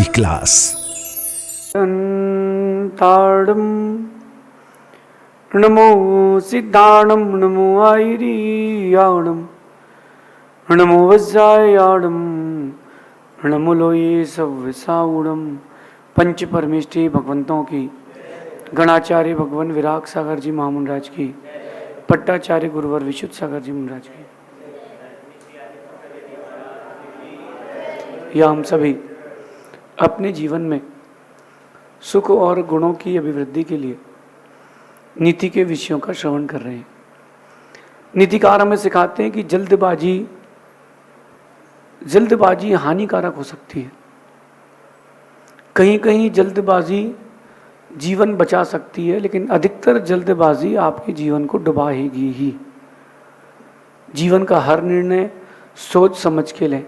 Hindi class. ताड़म नमो सिद्धाणम नमो आयरियाणम नमो वज्रायाणम नमो लोये सव्यसाउणम। पंच परमेष्ठी भगवंतों की, गणाचार्य भगवान विराग सागर जी महामुंडराज की, पट्टाचार्य गुरुवर विशुद्ध सागर जी महाराज की, या हम सभी अपने जीवन में सुख और गुणों की अभिवृद्धि के लिए नीति के विषयों का श्रवण कर रहे हैं। नीतिकार हमें सिखाते हैं कि जल्दबाजी हानिकारक हो सकती है। कहीं कहीं जल्दबाजी जीवन बचा सकती है, लेकिन अधिकतर जल्दबाजी आपके जीवन को डुबाएगी ही। जीवन का हर निर्णय सोच समझ के लें।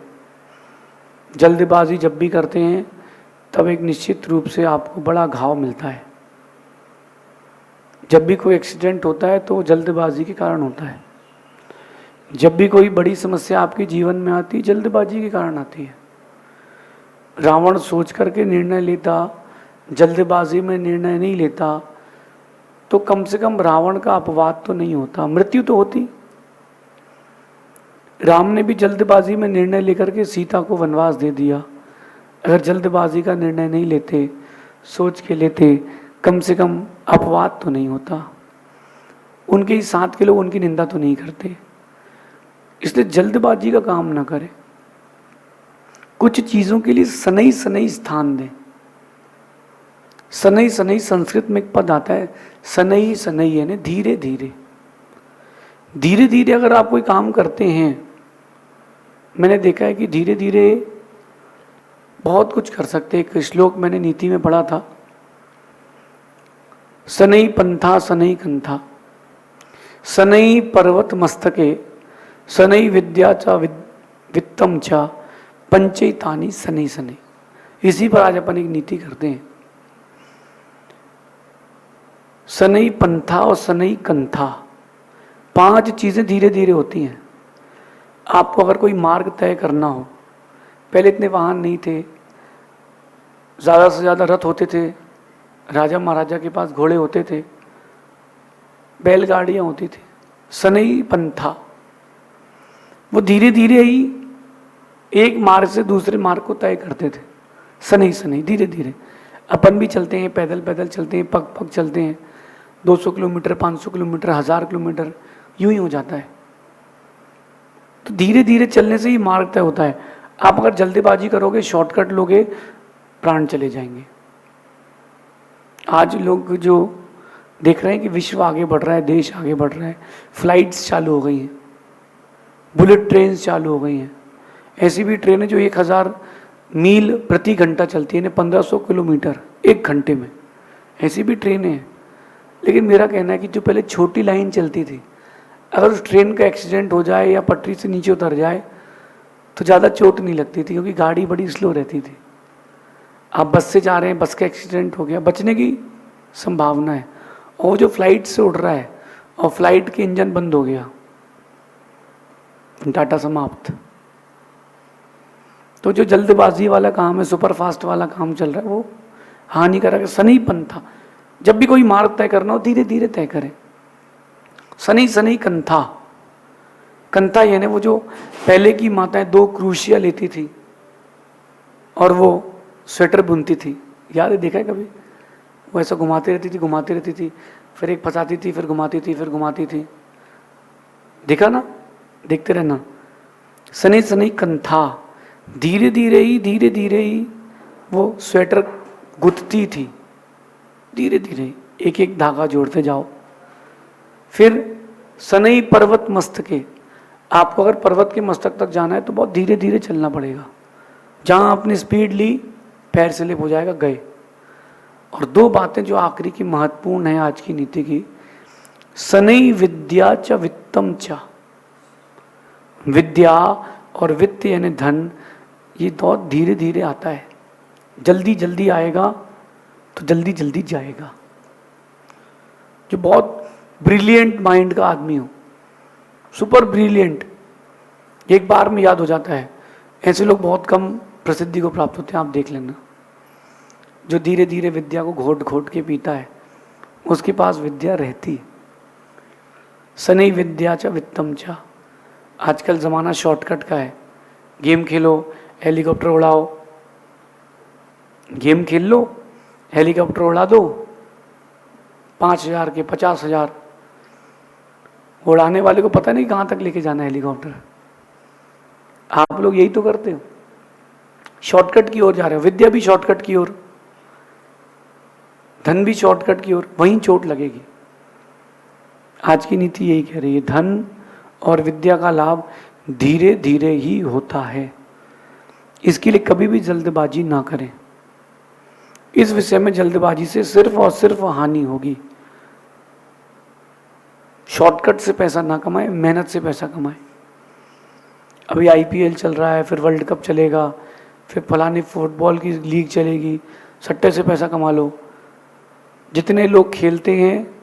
जल्दबाजी जब भी करते हैं तब एक निश्चित रूप से आपको बड़ा घाव मिलता है। जब भी कोई एक्सीडेंट होता है तो जल्दबाजी के कारण होता है। जब भी कोई बड़ी समस्या आपके जीवन में आती है, जल्दबाजी के कारण आती है। रावण सोच करके निर्णय लेता, जल्दबाजी में निर्णय नहीं लेता, तो कम से कम रावण का अपवाद तो नहीं होता, मृत्यु तो होती। राम ने भी जल्दबाजी में निर्णय लेकर के सीता को वनवास दे दिया। अगर जल्दबाजी का निर्णय नहीं लेते, सोच के लेते, कम से कम अपवाद तो नहीं होता। उनके ही साथ के लोग उनकी निंदा तो नहीं करते। इसलिए जल्दबाजी का काम ना करें। कुछ चीजों के लिए सनई सनई स्थान दें। सनई सनई संस्कृत में एक पद आता है, सनई सनई यानी धीरे धीरे। धीरे धीरे अगर आप कोई काम करते हैं, मैंने देखा है कि धीरे धीरे बहुत कुछ कर सकते हैं। एक श्लोक मैंने नीति में पढ़ा था, सनई पंथा सनई कंथा सनई पर्वत मस्तके सनई विद्या च वित्तम च पंचैतानि सनई सनई। इसी पर आज अपन एक नीति करते हैं। सनई पंथा और सनई कंथा, 5 चीजें धीरे धीरे होती हैं। आपको अगर कोई मार्ग तय करना हो, पहले इतने वाहन नहीं थे, ज़्यादा से ज़्यादा रथ होते थे, राजा महाराजा के पास घोड़े होते थे, बैलगाड़ियाँ होती थी। सनई पंथा, वो धीरे धीरे ही एक मार्ग से दूसरे मार्ग को तय करते थे। सनई सनई धीरे धीरे। अपन भी चलते हैं, पैदल पैदल चलते हैं, पग पग चलते हैं। 200 किलोमीटर, 500 किलोमीटर, 1000 किलोमीटर, यूं ही हो जाता है। तो धीरे धीरे चलने से ही मार्ग तय होता है। आप अगर जल्दबाजी करोगे, शॉर्टकट लोगे, प्राण चले जाएंगे। आज लोग जो देख रहे हैं कि विश्व आगे बढ़ रहा है, देश आगे बढ़ रहा है, फ्लाइट्स चालू हो गई हैं, बुलेट ट्रेन चालू हो गई हैं। ऐसी भी ट्रेनें जो 1000 मील प्रति घंटा चलती है, 1500 किलोमीटर 1 घंटे में, ऐसी भी ट्रेनें हैं। लेकिन मेरा कहना है कि जो पहले छोटी लाइन चलती थी, अगर उस ट्रेन का एक्सीडेंट हो जाए या पटरी से नीचे उतर जाए तो ज़्यादा चोट नहीं लगती थी, क्योंकि गाड़ी बड़ी स्लो रहती थी। आप बस से जा रहे हैं, बस का एक्सीडेंट हो गया, बचने की संभावना है। और जो फ्लाइट से उड़ रहा है और फ्लाइट के इंजन बंद हो गया, टाटा समाप्त। तो जो जल्दबाजी वाला काम है, सुपर फास्ट वाला काम चल रहा है, वो हानिकारक है। सनई पंथा, जब भी कोई मार्ग तय करना हो धीरे धीरे तय करें। सनई सनई कंथा, कंथा यानी वो जो पहले की माताएं 2 क्रूशिया लेती थी और वो स्वेटर बुनती थी। याद है, देखा है कभी? वो ऐसा घुमाती रहती थी, फिर एक फंसाती थी, फिर घुमाती थी, फिर घुमाती थी। देखा ना? देखते रहना। सनई सनई कंथा, धीरे धीरे ही वो स्वेटर गुथती थी। धीरे धीरे एक एक धागा जोड़ते जाओ। फिर सनई पर्वत मस्तके, आपको अगर पर्वत के मस्तक तक जाना है तो बहुत धीरे धीरे चलना पड़ेगा। जहाँ आपने स्पीड ली, पैर स्लिप हो जाएगा, गए। और 2 बातें जो आखिरी की महत्वपूर्ण है आज की नीति की, सनई विद्या च वित्तम च। विद्या और वित्त यानी धन, ये बहुत धीरे धीरे आता है। जल्दी जल्दी आएगा तो जल्दी जल्दी जाएगा। जो बहुत ब्रिलियंट माइंड का आदमी हो, सुपर ब्रिलियंट, एक बार में याद हो जाता है, ऐसे लोग बहुत कम प्रसिद्धि को प्राप्त होते हैं। आप देख लेना, जो धीरे धीरे विद्या को घोट घोट के पीता है, उसके पास विद्या रहती है। सनई विद्या च वित्तम च। आजकल ज़माना शॉर्टकट का है। गेम खेलो, हेलीकॉप्टर उड़ाओ, गेम खेल लो, हेलीकॉप्टर उड़ा दो, 5,000 के 50,000। उड़ाने वाले को पता नहीं कहाँ तक लेके जाना है हेलीकॉप्टर। आप लोग यही तो करते हो, शॉर्टकट की ओर जा रहे हो। विद्या भी शॉर्टकट की ओर, धन भी शॉर्टकट की ओर, वहीं चोट लगेगी। आज की नीति यही कह रही है, धन और विद्या का लाभ धीरे धीरे ही होता है। इसके लिए कभी भी जल्दबाजी ना करें। इस विषय में जल्दबाजी से सिर्फ और सिर्फ हानि होगी। शॉर्टकट से पैसा ना कमाए, मेहनत से पैसा कमाए। अभी IPL चल रहा है, फिर वर्ल्ड कप चलेगा, फिर फलानी फुटबॉल की लीग चलेगी, सट्टे से पैसा कमा लो। जितने लोग खेलते हैं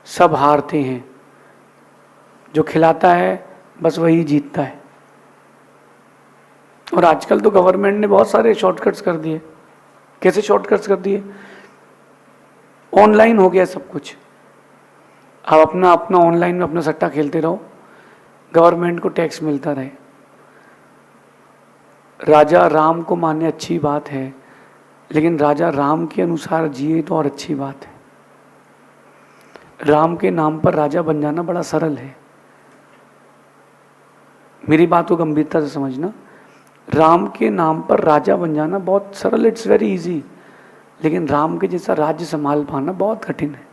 सब हारते हैं, जो खिलाता है बस वही जीतता है। और आजकल तो गवर्नमेंट ने बहुत सारे शॉर्टकट्स कर दिए। कैसे शॉर्टकट्स कर दिए? ऑनलाइन हो गया सब कुछ। आप अपना अपना ऑनलाइन में अपना सट्टा खेलते रहो, गवर्नमेंट को टैक्स मिलता रहे। राजा राम को मानने अच्छी बात है, लेकिन राजा राम के अनुसार जिए तो और अच्छी बात है। राम के नाम पर राजा बन जाना बड़ा सरल है। मेरी बात को गंभीरता से समझना। राम के नाम पर राजा बन जाना बहुत सरल, इट्स वेरी इजी। लेकिन राम के जैसा राज्य संभाल पाना बहुत कठिन है।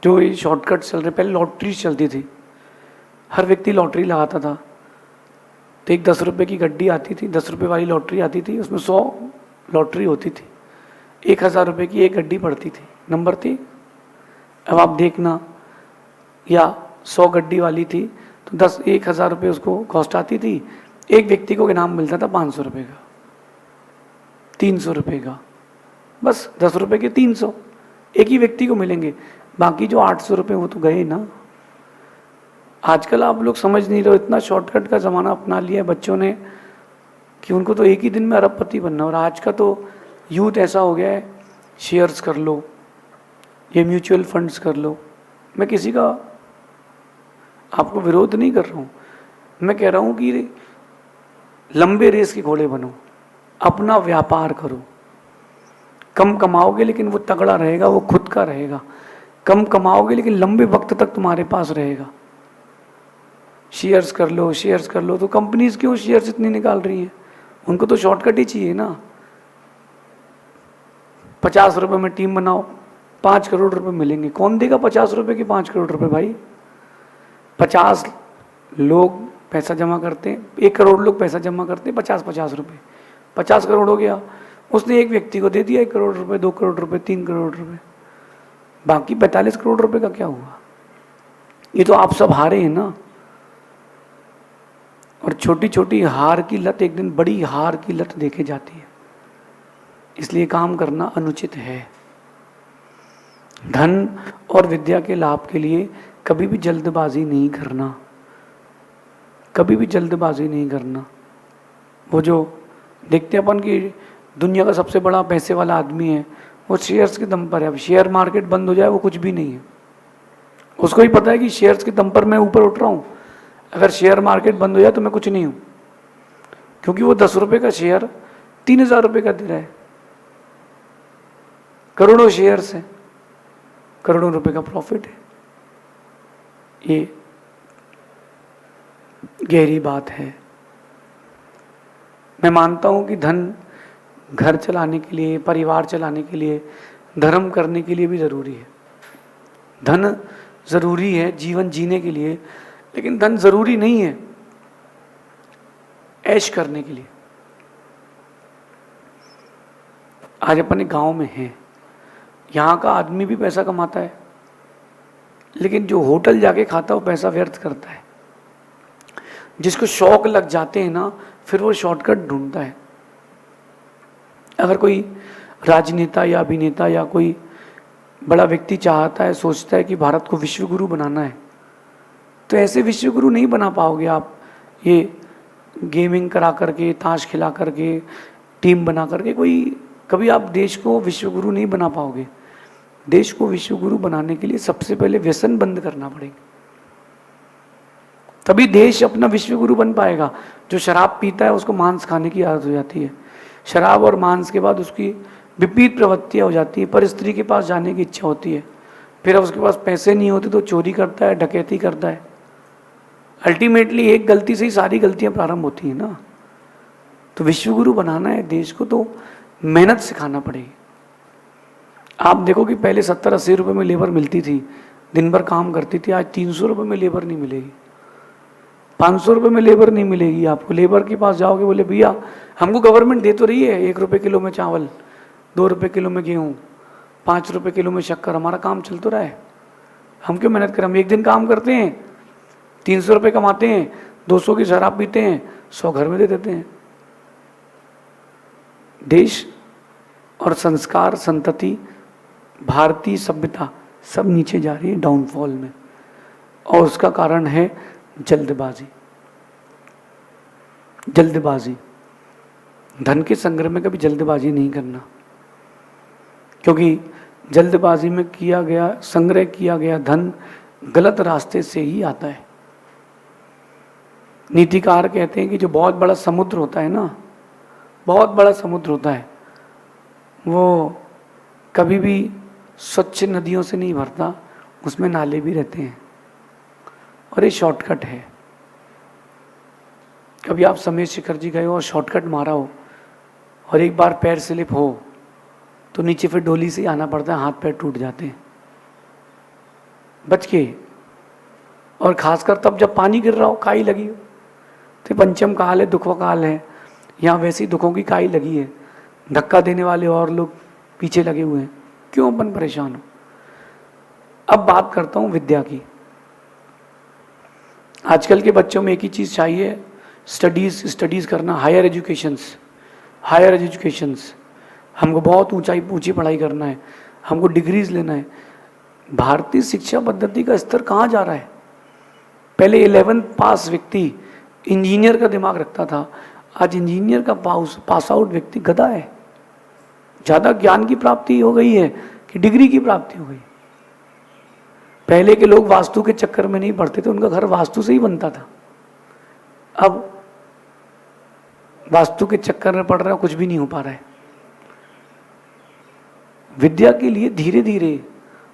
जो ये शॉर्टकट चल रहे, पहले लॉटरी चलती थी, हर व्यक्ति लॉटरी लगाता था। तो एक 10 रुपये की गड्डी आती थी, 10 रुपये वाली लॉटरी आती थी, उसमें 100 लॉटरी होती थी। 1,000 रुपये की एक गड्डी पड़ती थी, नंबर थी। अब आप देखना, या 100 गड्डी वाली थी तो 1,000 रुपये उसको कॉस्ट आती थी। एक व्यक्ति को इनाम मिलता था 500 रुपये का, 300 रुपये का, बस 10 रुपये के 300 एक ही व्यक्ति को मिलेंगे। बाकी जो 800 रुपये वो तो गए ना। आजकल आप लोग समझ नहीं रहे हो, इतना शॉर्टकट का ज़माना अपना लिया है बच्चों ने कि उनको तो एक ही दिन में अरबपति बनना। और आज का तो यूथ ऐसा हो गया है, शेयर्स कर लो, ये म्यूचुअल फंड्स कर लो। मैं किसी का आपको विरोध नहीं कर रहा हूँ, मैं कह रहा हूँ कि लंबे रेस के घोड़े बनो, अपना व्यापार करो। कम कमाओगे लेकिन वो तगड़ा रहेगा, वो खुद का रहेगा। कम कमाओगे लेकिन लंबे वक्त तक तुम्हारे पास रहेगा। शेयर्स कर लो, शेयर्स कर लो। तो कंपनीज क्यों शेयर्स इतनी निकाल रही हैं? उनको तो शॉर्टकट ही चाहिए ना। 50 रुपये में टीम बनाओ, 5 करोड़ रुपए मिलेंगे। कौन देगा 50 रुपये के 5 करोड़ रुपए भाई? 50 लोग पैसा जमा करते हैं, 1 करोड़ लोग पैसा जमा करते हैं, 50-50 रुपये, 50 करोड़ हो गया। उसने एक व्यक्ति को दे दिया 1 करोड़ रुपए, 2 करोड़ रुपए, 3 करोड़ रुपए, बाकी 45 करोड़ रुपए का क्या हुआ? ये तो आप सब हारे हैं ना। और छोटी छोटी हार की लत एक दिन बड़ी हार की लत देके जाती है। इसलिए काम करना अनुचित है। धन और विद्या के लाभ के लिए कभी भी जल्दबाजी नहीं करना, कभी भी जल्दबाजी नहीं करना। वो जो देखते अपन कि दुनिया का सबसे बड़ा पैसे वाला आदमी है, वो शेयर्स के दम पर है। अब शेयर मार्केट बंद हो जाए वो कुछ भी नहीं है। उसको ही पता है कि शेयर्स के दम पर मैं ऊपर उठ रहा हूँ, अगर शेयर मार्केट बंद हो जाए तो मैं कुछ नहीं हूँ। क्योंकि वो 10 रुपये का शेयर 3,000 रुपये का दे रहा है। करोड़ों शेयर्स हैं, करोड़ों रुपए का प्रॉफिट है। ये गहरी बात है। मैं मानता हूं कि धन घर चलाने के लिए, परिवार चलाने के लिए, धर्म करने के लिए भी जरूरी है। धन जरूरी है जीवन जीने के लिए, लेकिन धन जरूरी नहीं है ऐश करने के लिए। आज अपने गांव में है, यहाँ का आदमी भी पैसा कमाता है, लेकिन जो होटल जाके खाता है वो पैसा व्यर्थ करता है। जिसको शौक लग जाते हैं ना, फिर वो शॉर्टकट ढूंढता है। अगर कोई राजनेता या अभिनेता या कोई बड़ा व्यक्ति चाहता है, सोचता है कि भारत को विश्व गुरु बनाना है, तो ऐसे विश्व गुरु नहीं बना पाओगे आप ये गेमिंग करा करके, ताश खिला करके, टीम बना करके कोई, कभी आप देश को विश्वगुरु नहीं बना पाओगे। देश को विश्वगुरु बनाने के लिए सबसे पहले व्यसन बंद करना पड़ेगा, तभी देश अपना विश्वगुरु बन पाएगा। जो शराब पीता है उसको मांस खाने की आदत हो जाती है, शराब और मांस के बाद उसकी विपरीत प्रवृत्तियाँ हो जाती है, पर स्त्री के पास जाने की इच्छा होती है, फिर उसके पास पैसे नहीं होते तो चोरी करता है, डकैती करता है। अल्टीमेटली एक गलती से ही सारी गलतियाँ प्रारंभ होती हैं ना। तो विश्वगुरु बनाना है देश को तो मेहनत सिखाना पड़ेगी। आप देखो कि पहले 70-80 रुपये में लेबर मिलती थी, दिन भर काम करती थी, आज 300 रुपये में लेबर नहीं मिलेगी, 500 रुपये में लेबर नहीं मिलेगी आपको। लेबर के पास जाओगे, बोले भैया हमको गवर्नमेंट दे तो रही है 1 रुपये किलो में चावल, 2 रुपये किलो में गेहूँ, 5 रुपये किलो में शक्कर, हमारा काम चल तो रहा है, हम क्यों मेहनत करें। हम एक दिन काम करते हैं, 300 रुपये कमाते हैं, 200 की शराब पीते हैं, 100 घर में दे देते हैं। देश और संस्कार, संतति, भारतीय सभ्यता सब नीचे जा रही है, डाउनफॉल में, और उसका कारण है जल्दबाजी। जल्दबाजी, धन के संग्रह में कभी जल्दबाजी नहीं करना, क्योंकि जल्दबाजी में किया गया संग्रह किया गया धन गलत रास्ते से ही आता है। नीतिकार कहते हैं कि जो बहुत बड़ा समुद्र होता है ना, बहुत बड़ा समुद्र होता है, वो कभी भी स्वच्छ नदियों से नहीं भरता, उसमें नाले भी रहते हैं, और ये शॉर्टकट है। कभी आप समेत शिखर जी गए हो और शॉर्टकट मारा हो और एक बार पैर स्लिप हो तो नीचे फिर डोली से आना पड़ता है, हाथ पैर टूट जाते हैं, बच के। और खासकर तब जब पानी गिर रहा हो, काई लगी हो, तो पंचम काल है, दुखों काल है, यहाँ वैसी दुखों की काई लगी है, धक्का देने वाले और लोग पीछे लगे हुए हैं, क्यों अपन परेशान हो। अब बात करता हूँ विद्या की। आजकल के बच्चों में एक ही चीज़ चाहिए, स्टडीज़ करना, हायर एजुकेशंस। हमको बहुत ऊंची पढ़ाई करना है, हमको डिग्रीज लेना है। भारतीय शिक्षा पद्धति का स्तर कहाँ जा रहा है। पहले 11th पास व्यक्ति इंजीनियर का दिमाग रखता था, आज इंजीनियर का पास आउट व्यक्ति गधा है। ज़्यादा ज्ञान की प्राप्ति हो गई है कि डिग्री की प्राप्ति हो गई। पहले के लोग वास्तु के चक्कर में नहीं पढ़ते थे, उनका घर वास्तु से ही बनता था। अब वास्तु के चक्कर में पढ़ रहा है, कुछ भी नहीं हो पा रहा है। विद्या के लिए धीरे धीरे,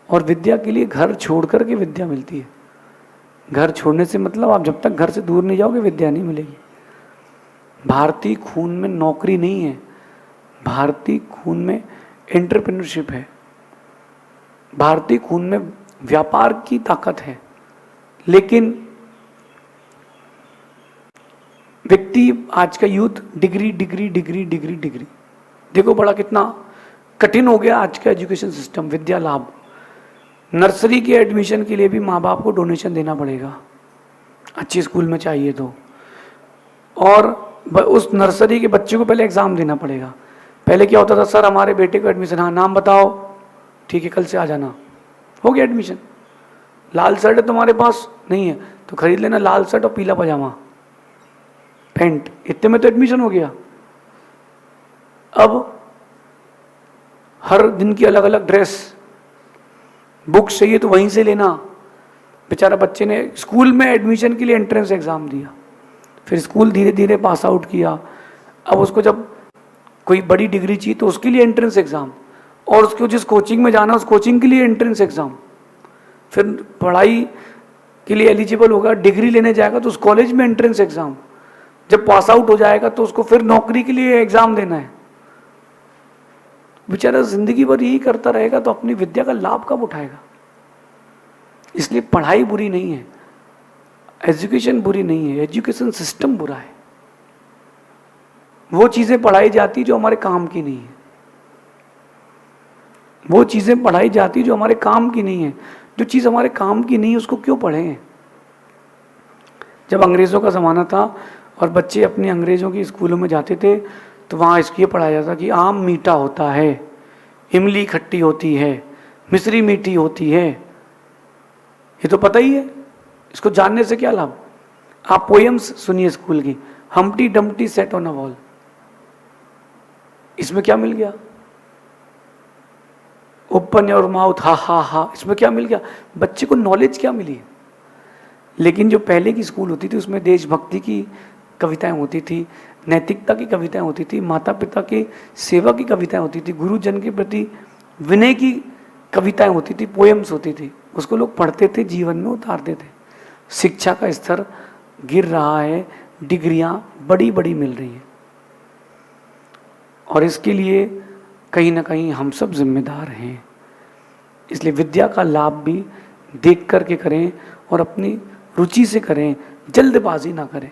और विद्या के लिए घर छोड़ करके विद्या मिलती है। घर छोड़ने से मतलब आप जब तक घर से दूर नहीं जाओगे विद्या नहीं मिलेगी। भारतीय खून में नौकरी नहीं है, भारतीय खून में एंटरप्रेन्योरशिप है, भारतीय खून में व्यापार की ताकत है। लेकिन व्यक्ति, आज का youth degree degree degree degree degree, देखो बड़ा कितना कठिन हो गया आज का एजुकेशन सिस्टम। विद्या लाभ, नर्सरी के एडमिशन के लिए भी माँ बाप को डोनेशन देना पड़ेगा अच्छी स्कूल में चाहिए तो, और उस नर्सरी के बच्चे को पहले एग्ज़ाम देना पड़ेगा। पहले क्या होता था, सर हमारे बेटे को एडमिशन, हाँ नाम बताओ, ठीक है कल से आ जाना, हो गया एडमिशन। लाल शर्ट है तुम्हारे पास, नहीं है तो खरीद लेना लाल शर्ट और पीला पजामा पैंट, इतने में तो एडमिशन हो गया। अब हर दिन की अलग अलग ड्रेस, बुक्स चाहिए तो वहीं से लेना। बेचारा बच्चे ने स्कूल में एडमिशन के लिए एंट्रेंस एग्ज़ाम दिया, फिर स्कूल धीरे धीरे पास आउट किया, अब उसको जब कोई बड़ी डिग्री चाहिए तो उसके लिए एंट्रेंस एग्ज़ाम, और उसको जिस कोचिंग में जाना उस कोचिंग के लिए एंट्रेंस एग्ज़ाम, फिर पढ़ाई के लिए एलिजिबल होगा, डिग्री लेने जाएगा तो उस कॉलेज में एंट्रेंस एग्ज़ाम, जब पास आउट हो जाएगा तो उसको फिर नौकरी के लिए एग्ज़ाम देना है। बेचारा जिंदगी भर यही करता रहेगा तो अपनी विद्या का लाभ कब उठाएगा। इसलिए पढ़ाई बुरी नहीं है, एजुकेशन बुरी नहीं है, एजुकेशन सिस्टम बुरा है। वो चीज़ें पढ़ाई जाती जो हमारे काम की नहीं है, वो चीज़ें पढ़ाई जाती जो हमारे काम की नहीं है। जो चीज़ हमारे काम की नहीं है उसको क्यों पढ़ें। जब अंग्रेज़ों का ज़माना था और बच्चे अपने अंग्रेज़ों की स्कूलों में जाते थे तो वहाँ इसलिए पढ़ाया जाता कि आम मीठा होता है, इमली खट्टी होती है, मिश्री मीठी होती है। ये तो पता ही है, इसको जानने से क्या लाभ। आप पोएम्स सुनिए स्कूल की, Humpty Dumpty set on a wall, इसमें क्या मिल गया? ओपन योर माउथ, हा हा हा, इसमें क्या मिल गया? बच्चे को नॉलेज क्या मिली? लेकिन जो पहले की स्कूल होती थी उसमें देशभक्ति की कविताएं होती थी, नैतिकता की कविताएं होती थी, माता पिता की सेवा की कविताएं होती थी, गुरुजन के प्रति विनय की कविताएं होती थी, पोएम्स होती थी। उसको लोग पढ़ते थे, जीवन में उतारते थे। शिक्षा का स्तर गिर रहा है, डिग्रियां बड़ी बड़ी मिल रही हैं, और इसके लिए कहीं ना कहीं हम सब जिम्मेदार हैं। इसलिए विद्या का लाभ भी देख करके करें और अपनी रुचि से करें, जल्दबाजी ना करें।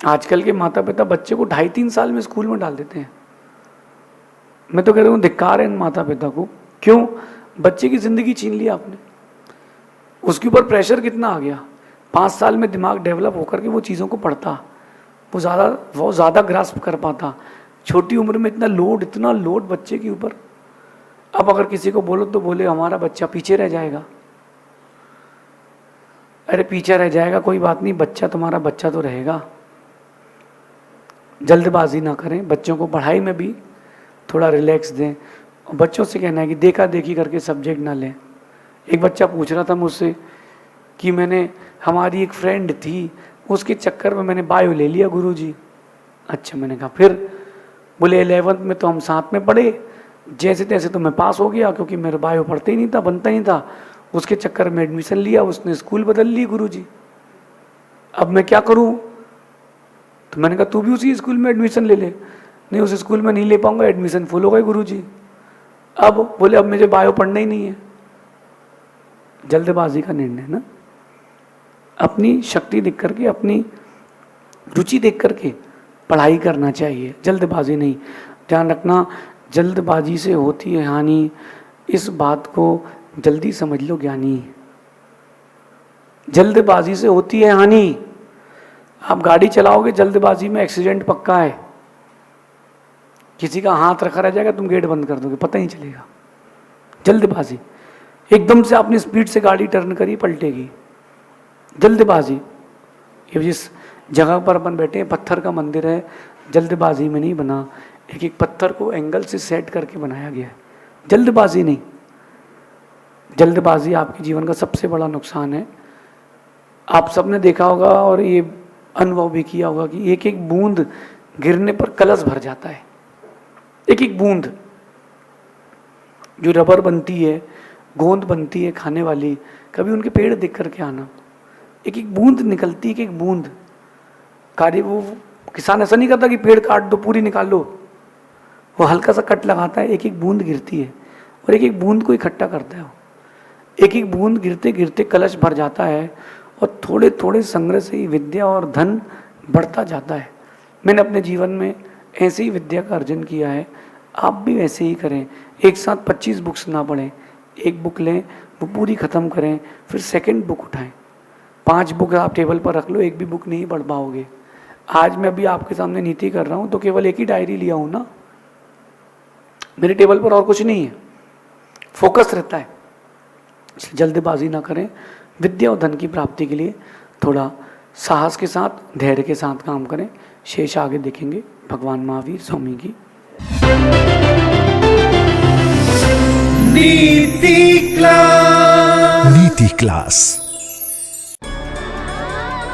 आजकल के माता पिता बच्चे को 2.5-3 साल में स्कूल में डाल देते हैं। मैं तो कह रहा हूँ धिक्कार है इन माता पिता को। क्यों? बच्चे की जिंदगी छीन ली आपने। उसके ऊपर प्रेशर कितना आ गया। 5 साल में दिमाग डेवलप होकर के वो चीज़ों को पढ़ता, वो ज़्यादा ग्रास्प कर पाता। छोटी उम्र में इतना लोड बच्चे के ऊपर। अब अगर किसी को बोलो तो बोले हमारा बच्चा पीछे रह जाएगा। अरे पीछे रह जाएगा कोई बात नहीं, बच्चा तुम्हारा बच्चा तो रहेगा। जल्दबाजी ना करें, बच्चों को पढ़ाई में भी थोड़ा रिलैक्स दें। और बच्चों से कहना है कि देखा देखी करके सब्जेक्ट ना लें। एक बच्चा पूछ रहा था मुझसे कि हमारी एक फ्रेंड थी, उसके चक्कर में मैंने बायो ले लिया गुरुजी। अच्छा, मैंने कहा फिर? बोले 11th में तो हम साथ में पढ़े, जैसे तैसे तो मैं पास हो गया, क्योंकि मेरा बायो पढ़ते ही नहीं था, बनता ही नहीं था। उसके चक्कर में एडमिशन लिया, उसने स्कूल बदल ली गुरुजी। अब मैं क्या करूं? तो मैंने कहा तू भी उसी स्कूल में एडमिशन ले ले। नहीं, उस स्कूल में नहीं ले पाऊंगा, एडमिशन फुल हो गए गुरुजी। अब बोले अब मुझे बायो पढ़ना ही नहीं है। जल्दबाजी का निर्णय ना। अपनी शक्ति देख करके, अपनी रुचि देख करके पढ़ाई करना चाहिए, जल्दबाजी नहीं। ध्यान रखना, जल्दबाजी से होती है हानि, इस बात को जल्दी समझ लो ज्ञानी। जल्दबाजी से होती है हानि। आप गाड़ी चलाओगे जल्दबाजी में, एक्सीडेंट पक्का है। किसी का हाथ रखा रह जाएगा, तुम गेट बंद कर दोगे, पता ही नहीं चलेगा। जल्दबाजी, एकदम से आपने स्पीड से गाड़ी टर्न करी, पलटेगी। जल्दबाजी। ये जिस जगह पर अपन बैठे हैं, पत्थर का मंदिर है, जल्दबाजी में नहीं बना। एक एक पत्थर को एंगल से सेट करके बनाया गया है, जल्दबाजी नहीं। जल्दबाजी आपके जीवन का सबसे बड़ा नुकसान है। आप सबने देखा होगा और ये अनुभव भी किया होगा कि एक एक बूंद गिरने पर कलश भर जाता है। एक एक बूंद जो रबर बनती है, गोंद बनती है खाने वाली, कभी उनके पेड़ देख करके आना। एक एक बूंद निकलती है, एक एक बूंद कार्य। वो किसान ऐसा नहीं करता कि पेड़ काट दो पूरी निकाल लो, वो हल्का सा कट लगाता है, एक एक बूंद गिरती है और एक एक बूंद को इकट्ठा करता है। एक एक बूंद गिरते गिरते कलश भर जाता है और थोड़े थोड़े संग्रह से ही विद्या और धन बढ़ता जाता है। मैंने अपने जीवन में ऐसे ही विद्या का अर्जन किया है, आप भी वैसे ही करें। एक साथ 25 बुक्स ना पढ़ें, एक बुक लें, वो पूरी ख़त्म करें, फिर सेकंड बुक उठाएं। 5 बुक आप टेबल पर रख लो, एक भी बुक नहीं पढ़ पाओगे। आज मैं अभी आपके सामने नीति कर रहा हूँ तो केवल एक ही डायरी लिया हूँ ना, मेरे टेबल पर और कुछ नहीं है, फोकस रहता है। इसलिए जल्दबाजी ना करें। विद्या और धन की प्राप्ति के लिए थोड़ा साहस के साथ, धैर्य के साथ काम करें। शेष आगे देखेंगे। भगवान महावीर स्वामी की नीति क्लास।